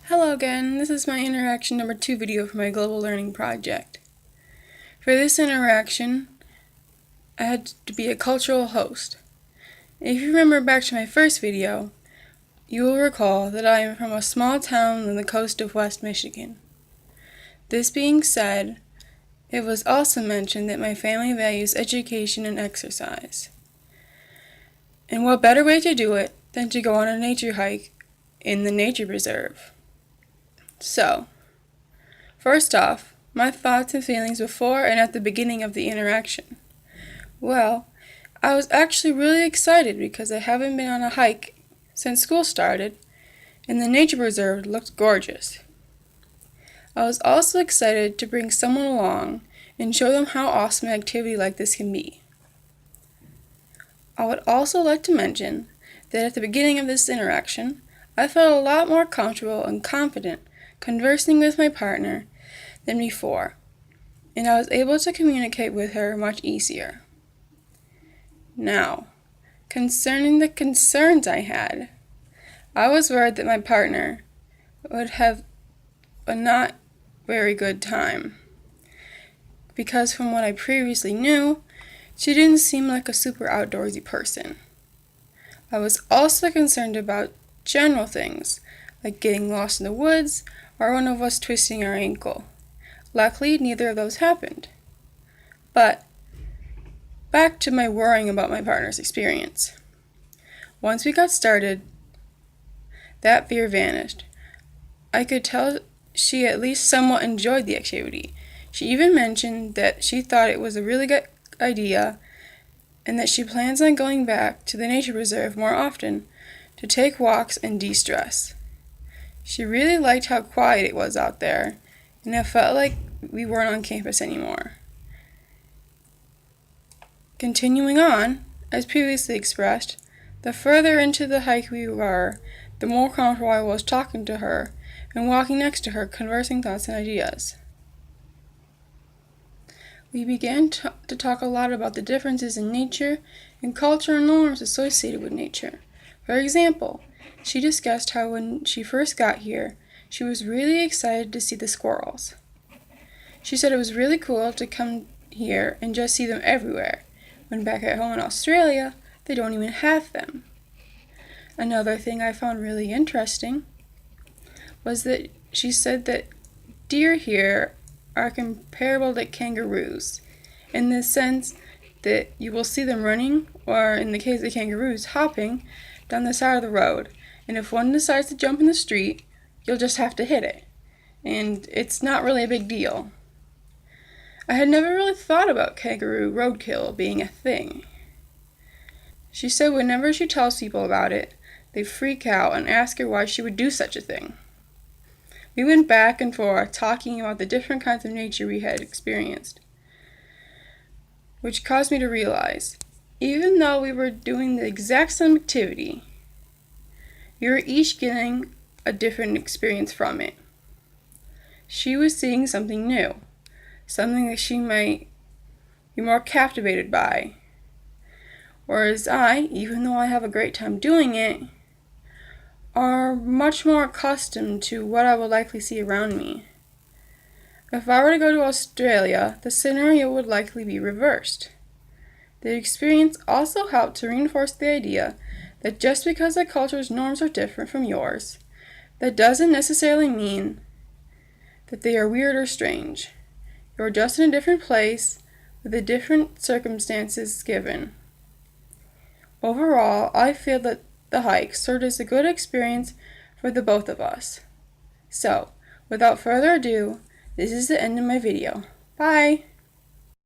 Hello again, this is my interaction number 2 video for my global learning project. For this interaction, I had to be a cultural host. If you remember back to my first video, you will recall that I am from a small town on the coast of West Michigan. This being said, it was also mentioned that my family values education and exercise. And what better way to do it than to go on a nature hike in the nature preserve? So, first off, my thoughts and feelings before and at the beginning of the interaction. Well, I was actually really excited because I haven't been on a hike since school started, and the nature preserve looked gorgeous. I was also excited to bring someone along and show them how awesome an activity like this can be. I would also like to mention that at the beginning of this interaction, I felt a lot more comfortable and confident conversing with my partner than before, and I was able to communicate with her much easier. Now, concerning the concerns I had, I was worried that my partner would have a not very good time, because from what I previously knew, she didn't seem like a super outdoorsy person. I was also concerned about general things, like getting lost in the woods or one of us twisting our ankle. Luckily, neither of those happened. But back to my worrying about my partner's experience. Once we got started, that fear vanished. I could tell she at least somewhat enjoyed the activity. She even mentioned that she thought it was a really good idea and that she plans on going back to the nature reserve more often to take walks and de-stress. She really liked how quiet it was out there, and it felt like we weren't on campus anymore. Continuing on, as previously expressed, the further into the hike we were, the more comfortable I was talking to her and walking next to her, conversing thoughts and ideas. We began to talk a lot about the differences in nature and cultural norms associated with nature. For example, she discussed how when she first got here, she was really excited to see the squirrels. She said it was really cool to come here and just see them everywhere, when back at home in Australia, they don't even have them. Another thing I found really interesting was that she said that deer here are comparable to kangaroos, in the sense that you will see them running, or in the case of kangaroos, hopping down the side of the road, and if one decides to jump in the street, you'll just have to hit it, and it's not really a big deal. I had never really thought about kangaroo roadkill being a thing. She said whenever she tells people about it, they freak out and ask her why she would do such a thing. We went back and forth talking about the different kinds of nature we had experienced, which caused me to realize, even though we were doing the exact same activity, we were each getting a different experience from it. She was seeing something new, something that she might be more captivated by, whereas I, even though I have a great time doing it, are much more accustomed to what I would likely see around me. If I were to go to Australia, the scenario would likely be reversed. The experience also helped to reinforce the idea that just because a culture's norms are different from yours, that doesn't necessarily mean that they are weird or strange. You're just in a different place with the different circumstances given. Overall, I feel that the hike served as a good experience for the both of us. So, without further ado, this is the end of my video. Bye!